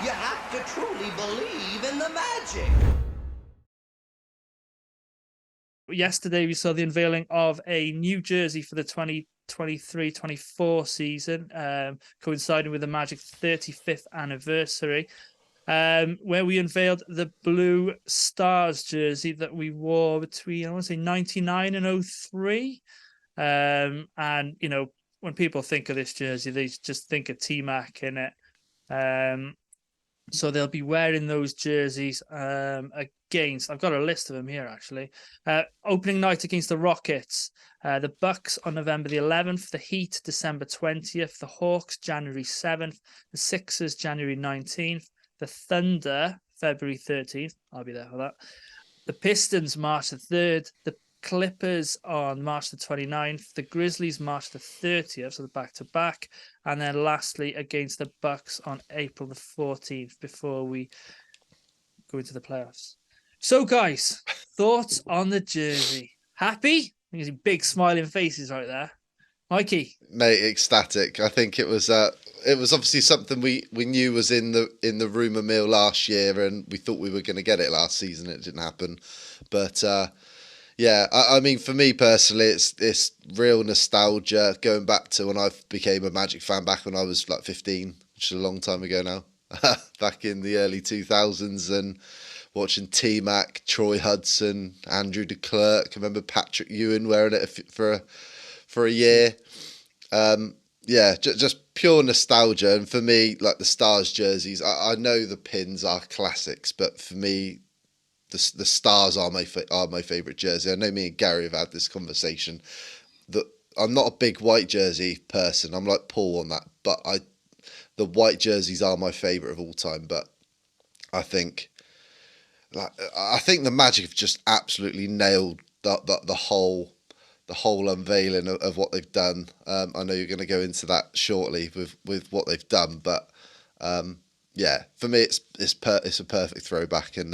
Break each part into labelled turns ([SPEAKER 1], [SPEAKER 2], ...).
[SPEAKER 1] You have to truly believe in the magic.
[SPEAKER 2] Yesterday, we saw the unveiling of a new jersey for the 2023-24 season, coinciding with the Magic 35th anniversary, where we unveiled the Blue Stars jersey that we wore between, I want to say, 99 and 03. And, you know, when people think of this jersey, they just think of T-Mac in it. So they'll be wearing those jerseys against, I've got a list of them here actually. Opening night against the Rockets, the Bucks on November the 11th, the Heat December 20th, the Hawks January 7th, the Sixers January 19th, the Thunder February 13th. I'll be there for that. The Pistons March the 3rd, the Clippers on March the 29th, the Grizzlies March the 30th, so the back-to-back, and then lastly against the Bucks on April the 14th before we go into the playoffs. So, guys, thoughts on the jersey? Happy? I think big smiling faces right there. Mikey,
[SPEAKER 3] mate, ecstatic. I think it was obviously something we knew was in the rumor mill last year, and we thought we were going to get it last season. It didn't happen, but yeah, I mean, for me personally, it's real nostalgia going back to when I became a Magic fan back when I was like 15, which is a long time ago now, back in the early 2000s, and watching T-Mac, Troy Hudson, Andrew de Klerk. I remember Patrick Ewing wearing it for a year. Yeah, just pure nostalgia. And for me, like the Stars jerseys, I know the pins are classics, but for me, the Stars are my favourite jersey. I know me and Gary have had this conversation that I'm not a big white jersey person. I'm like Paul on that, but the white jerseys are my favourite of all time. But I think the Magic have just absolutely nailed the whole unveiling of what they've done. I know you're going to go into that shortly with what they've done, but yeah, for me it's a perfect throwback. And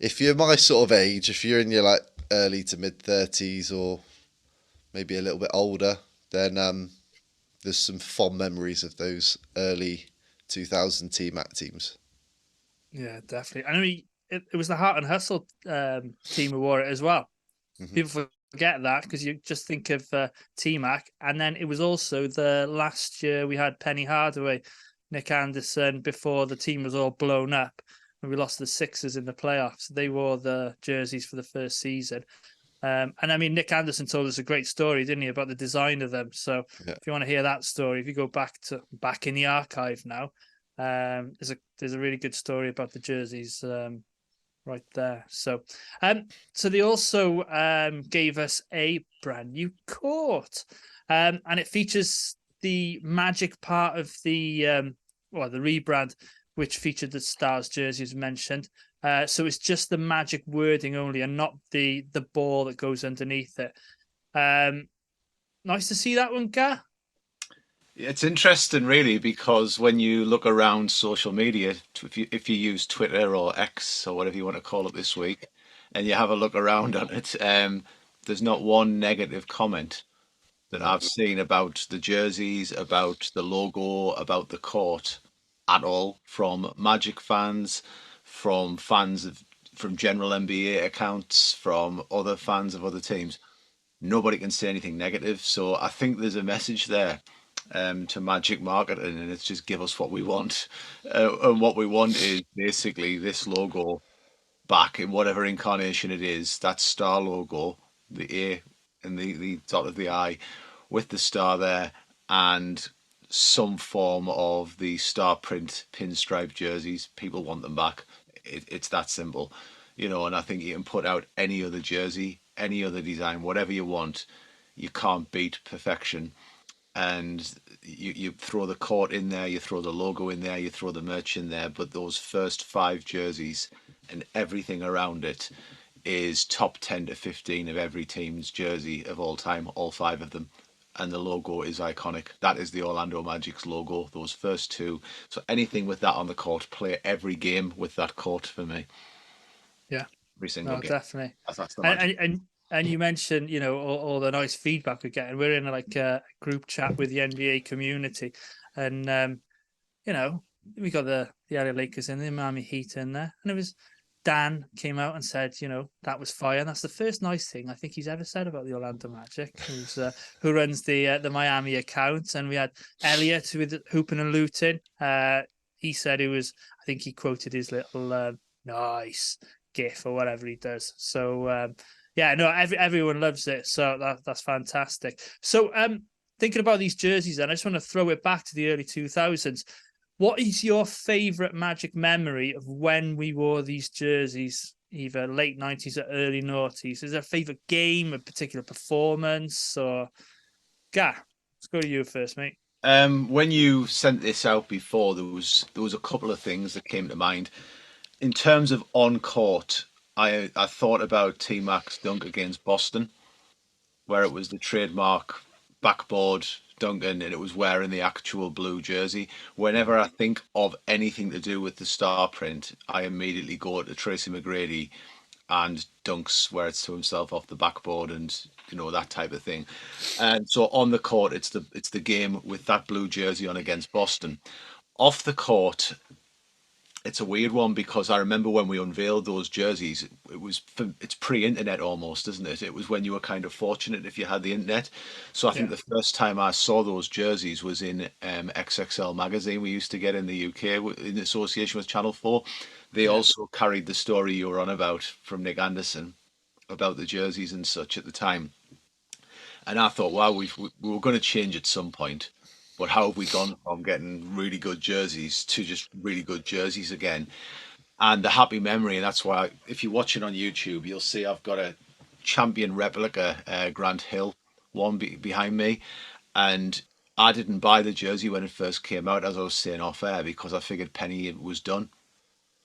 [SPEAKER 3] if you're my sort of age, if you're in your like early to mid 30s or maybe a little bit older, then there's some fond memories of those early 2000 T-Mac teams.
[SPEAKER 2] yeah, definitely. I mean, it was the Heart and Hustle team who wore it as well.
[SPEAKER 3] Mm-hmm.
[SPEAKER 2] People forget that because you just think of T-Mac. And then it was also the last year we had Penny Hardaway, Nick Anderson, before the team was all blown up. When we lost the Sixers in the playoffs, they wore the jerseys for the first season. And I mean, Nick Anderson told us a great story, didn't he, about the design of them? So
[SPEAKER 3] Yeah.
[SPEAKER 2] if you want to hear that story, if you go back in the archive now, there's a really good story about the jerseys right there. So they also gave us a brand new court, and it features the Magic part of the the rebrand, which featured the Stars jersey as mentioned. So it's just the Magic wording only, and not the ball that goes underneath it. Nice to see that one, Gar.
[SPEAKER 4] It's interesting, really, because when you look around social media, if you use Twitter or X or whatever you want to call it this week, and you have a look around on it, there's not one negative comment that I've seen about the jerseys, about the logo, about the court at all, from Magic fans, from from general NBA accounts, from other fans of other teams. Nobody can say anything negative. So I think there's a message there to Magic marketing, and it's just give us what we want. And what we want is basically this logo back in whatever incarnation it is, that star logo, the A and the dot of the I with the star there, and some form of the star print pinstripe jerseys. People want them back. It's that simple, and I think you can put out any other jersey, any other design, whatever you want. You can't beat perfection. And you throw the court in there, you throw the logo in there, you throw the merch in there, but those first five jerseys and everything around it is top 10 to 15 of every team's jersey of all time, all five of them. And the logo is iconic. That is the Orlando Magic's logo, those first two. So anything with that on the court, play every game with that court for me.
[SPEAKER 2] Yeah,
[SPEAKER 4] Every single game.
[SPEAKER 2] Definitely.
[SPEAKER 4] That's the Magic.
[SPEAKER 2] And you mentioned, all the nice feedback we're getting. We're in a group chat with the NBA community, and we got the LA Lakers in, the Miami Heat in there, and it was Dan came out and said, that was fire. And that's the first nice thing I think he's ever said about the Orlando Magic, who runs the Miami account. And we had Elliot with hooping and looting. He said I think he quoted his little nice gif or whatever he does. So everyone loves it. So that's fantastic. So thinking about these jerseys, then I just want to throw it back to the early 2000s. What is your favourite Magic memory of when we wore these jerseys, either late 90s or early noughties? Is there a favourite game, a particular performance, or... Gah, let's go to you first, mate.
[SPEAKER 4] When you sent this out before, there was a couple of things that came to mind. In terms of on court, I thought about T-Mac's dunk against Boston, where it was the trademark backboard Duncan and it was wearing the actual blue jersey. Whenever I think of anything to do with the star print, I immediately go to Tracy McGrady and dunks where it's to himself off the backboard and that type of thing. And so on the court, it's the game with that blue jersey on against Boston. Off the court, it's a weird one because I remember when we unveiled those jerseys, it's pre-internet almost, isn't it? It was when you were kind of fortunate if you had the internet. So I think the first time I saw those jerseys was in XXL magazine we used to get in the UK in association with Channel 4. They also carried the story you were on about from Nick Anderson about the jerseys and such at the time. And I thought, wow, we were going to change at some point. But how have we gone from getting really good jerseys to just really good jerseys again? And the happy memory, and that's why if you watch it on YouTube, you'll see I've got a champion replica Grant Hill one behind me. And I didn't buy the jersey when it first came out, as I was saying off air, because I figured Penny was done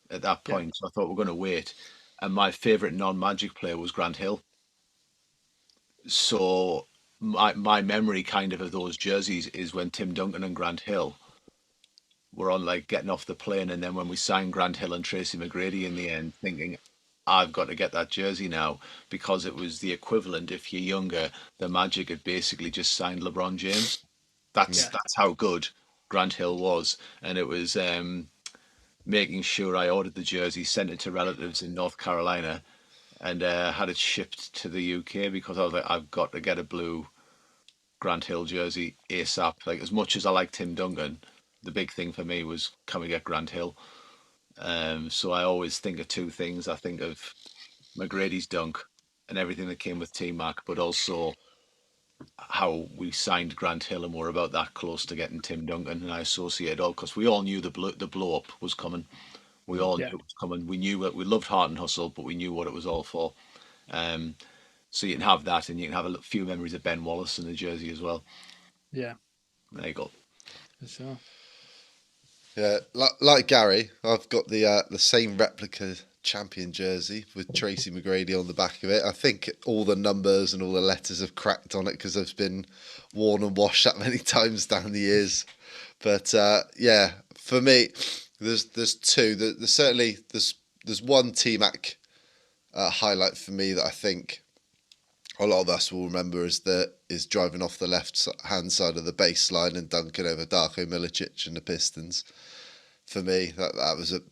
[SPEAKER 4] at that point. So I thought we're going to wait. And my favourite non-Magic player was Grant Hill. So my memory kind of those jerseys is when Tim Duncan and Grant Hill were on like getting off the plane, and then when we signed Grant Hill and Tracy McGrady in the end, thinking I've got to get that jersey now because it was the equivalent. If you're younger, the Magic had basically just signed LeBron James. That's how good Grant Hill was, and it was making sure I ordered the jersey, sent it to relatives in North Carolina, and had it shipped to the UK because I was like, I've got to get a blue Grant Hill jersey ASAP. Like, as much as I like Tim Duncan, the big thing for me was, can we get Grant Hill? So I always think of two things. I think of McGrady's dunk and everything that came with T-Mac, but also how we signed Grant Hill and we're about that close to getting Tim Duncan. And I associate it all because we all knew the blow up was coming. We all knew it was coming. We knew it. We loved Heart and Hustle, but we knew what it was all for. So you can have that, and you can have a few memories of Ben Wallace in the jersey as well.
[SPEAKER 2] Yeah,
[SPEAKER 4] there you go.
[SPEAKER 2] For sure.
[SPEAKER 3] Yeah, like Gary, I've got the same replica champion jersey with Tracy McGrady on the back of it. I think all the numbers and all the letters have cracked on it because they've been worn and washed that many times down the years. But for me, there's two. There's one T-Mac highlight for me that I think a lot of us will remember is driving off the left hand side of the baseline and dunking over Darko Milicic and the Pistons. For me, that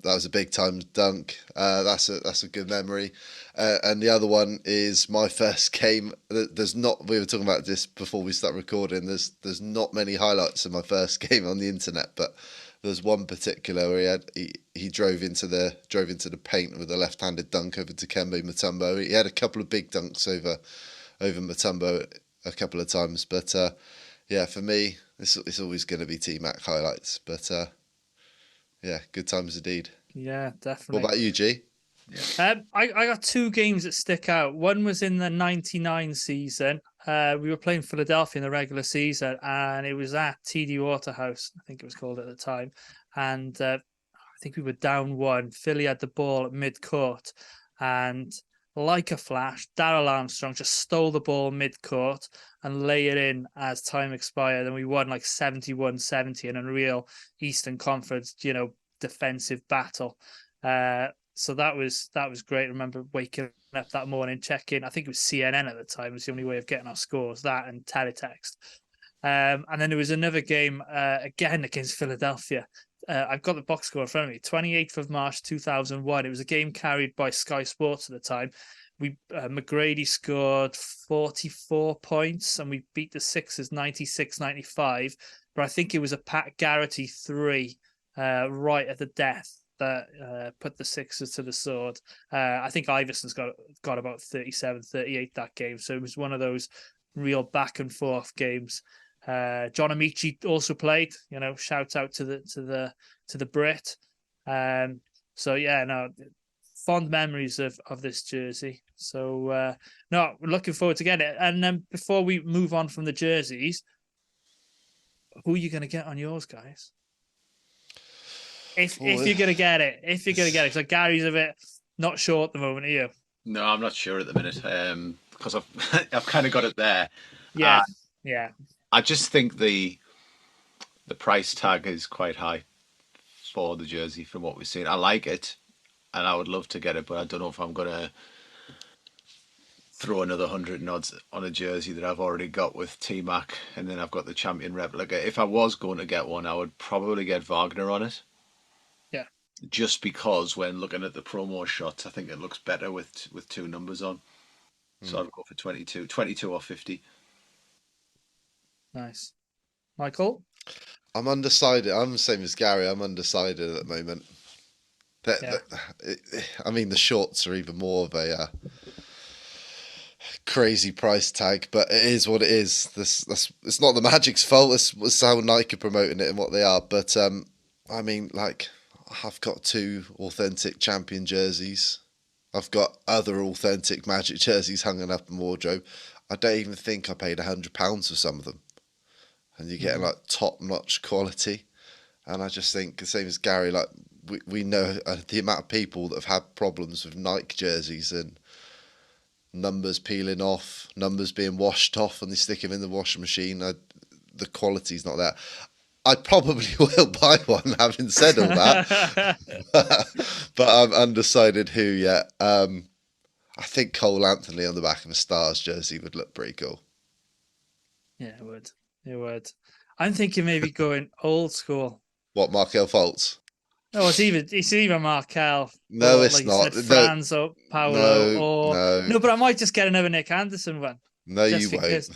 [SPEAKER 3] was a big time dunk. That's a good memory. And the other one is my first game. We were talking about this before we start recording. There's not many highlights of my first game on the internet, but there's one particular where he drove into the paint with a left-handed dunk over Dikembe Mutombo. He had a couple of big dunks over Mutombo a couple of times, but for me, it's always going to be T-Mac highlights. But good times indeed.
[SPEAKER 2] Yeah, definitely.
[SPEAKER 3] What about you, G?
[SPEAKER 2] Yeah. I got two games that stick out. One was in the 99 season. We were playing Philadelphia in the regular season, and it was at TD Waterhouse, I think it was called at the time. And I think we were down one. Philly had the ball at mid-court, and like a flash, Darrell Armstrong just stole the ball mid-court and lay it in as time expired. And we won like 71-70 in a real Eastern Conference, defensive battle. So that was great. I remember waking up that morning, checking. I think it was CNN at the time. It was the only way of getting our scores, that and teletext. And then there was another game again against Philadelphia. I've got the box score in front of me. 28th of March 2001. It was a game carried by Sky Sports at the time. We McGrady scored 44 points, and we beat the Sixers 96-95. But I think it was a Pat Garrity 3 right at the death that put the Sixers to the sword. I think Iverson's got about 37, 38 that game. So it was one of those real back and forth games. John Amici also played. Shout out to the Brit. So yeah, no, fond memories of this jersey. So no, we're looking forward to getting it. And then before we move on from the jerseys, who are you going to get on yours, guys? If you're going to get it, so Gary's a bit not sure at the moment, are you?
[SPEAKER 4] No, I'm not sure at the minute because I've kind of got it there.
[SPEAKER 2] Yeah,
[SPEAKER 4] I just think the price tag is quite high for the jersey from what we've seen. I like it, and I would love to get it, but I don't know if I'm going to throw another 100 and odds on a jersey that I've already got with T-Mac, and then I've got the champion replica. If I was going to get one, I would probably get Wagner on it.
[SPEAKER 2] Yeah.
[SPEAKER 4] Just because when looking at the promo shots, I think it looks better with two numbers on. So I'd go for 22 or 50.
[SPEAKER 2] Nice. Michael?
[SPEAKER 3] I'm undecided. I'm the same as Gary. I'm undecided at the moment. I mean, the shorts are even more of a crazy price tag, but it is what it is. It's not the Magic's fault. It's how Nike are promoting it and what they are. But I mean, like, I've got 2 authentic champion jerseys. I've got other authentic Magic jerseys hanging up in wardrobe. I don't even think I paid £100 for some of them, and you're getting like top-notch quality. And I just think the same as Gary, like we know the amount of people that have had problems with Nike jerseys and numbers peeling off, numbers being washed off, and they stick them in the washing machine. The quality's not there. I probably will buy one, having said all that, but I'm undecided who yet. I think Cole Anthony on the back of a Stars jersey would look pretty cool.
[SPEAKER 2] Yeah, it would. It would. I'm thinking maybe going old school.
[SPEAKER 3] What, Markel Fultz?
[SPEAKER 2] No, it's either Markel.
[SPEAKER 3] No,
[SPEAKER 2] or,
[SPEAKER 3] it's
[SPEAKER 2] like
[SPEAKER 3] not.
[SPEAKER 2] You said, Franz or Paolo. No, but I might just get another Nick Anderson one.
[SPEAKER 3] No, you won't.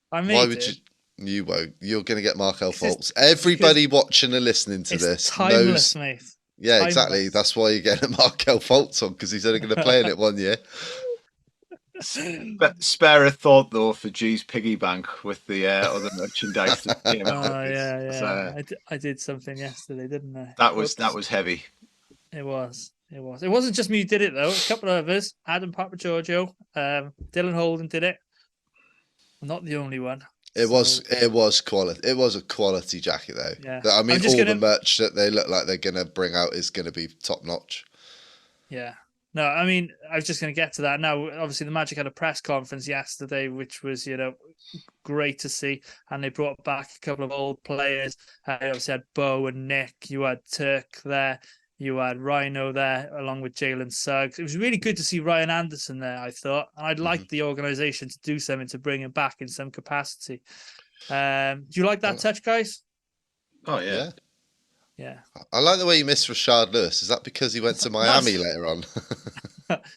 [SPEAKER 2] Why would
[SPEAKER 3] you? You won't. You're going to get Markel Fultz. Everybody watching and listening to this
[SPEAKER 2] timeless, mate.
[SPEAKER 3] Yeah,
[SPEAKER 2] Timeless.
[SPEAKER 3] Exactly. That's why you're getting Markel Fultz on, because he's only going to play in it 1 year.
[SPEAKER 4] Spare a thought though for G's piggy bank with the other merchandise that came out.
[SPEAKER 2] Oh yeah. I did something yesterday, didn't I?
[SPEAKER 4] That was heavy.
[SPEAKER 2] It was. It wasn't just me who did it though. A couple of others. Adam Papa Giorgio, Dylan Holden did it. I'm not the only one.
[SPEAKER 3] It was quality. It was a quality jacket though.
[SPEAKER 2] Yeah.
[SPEAKER 3] I mean, the merch that they look like they're going to bring out is going to be top notch.
[SPEAKER 2] Yeah. No, I mean, I was just going to get to that. Now, obviously, the Magic had a press conference yesterday, which was, great to see. And they brought back a couple of old players. You obviously had Bo and Nick. You had Turk there. You had Rhino there, along with Jalen Suggs. It was really good to see Ryan Anderson there, I thought. And I'd like the organisation to do something to bring him back in some capacity. Do you like that touch, guys?
[SPEAKER 4] Oh, yeah.
[SPEAKER 2] Yeah.
[SPEAKER 3] I like the way you missed Rashard Lewis. Is that because he went to Miami later on?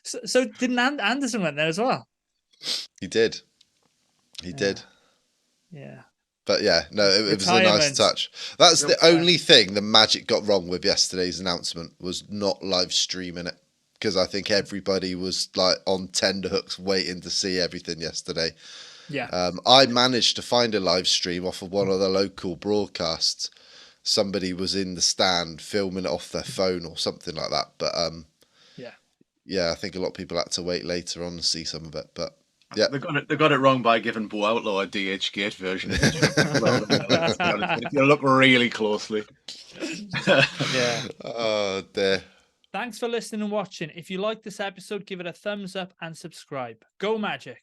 [SPEAKER 2] so didn't Anderson went there as well?
[SPEAKER 3] He did. He did.
[SPEAKER 2] Yeah.
[SPEAKER 3] But yeah, no, it was a nice touch. That's the only thing the Magic got wrong with yesterday's announcement, was not live streaming it. Because I think everybody was like on tenterhooks waiting to see everything yesterday.
[SPEAKER 2] Yeah.
[SPEAKER 3] I managed to find a live stream off of one of the local broadcasts. Somebody was in the stand filming it off their phone or something like that. But yeah, I think a lot of people had to wait later on to see some of it. But yeah,
[SPEAKER 4] they got it wrong by giving Bo Outlaw a DH Gate version. If you look really closely.
[SPEAKER 2] Yeah.
[SPEAKER 3] Oh dear.
[SPEAKER 2] Thanks for listening and watching. If you like this episode, give it a thumbs up and subscribe. Go Magic.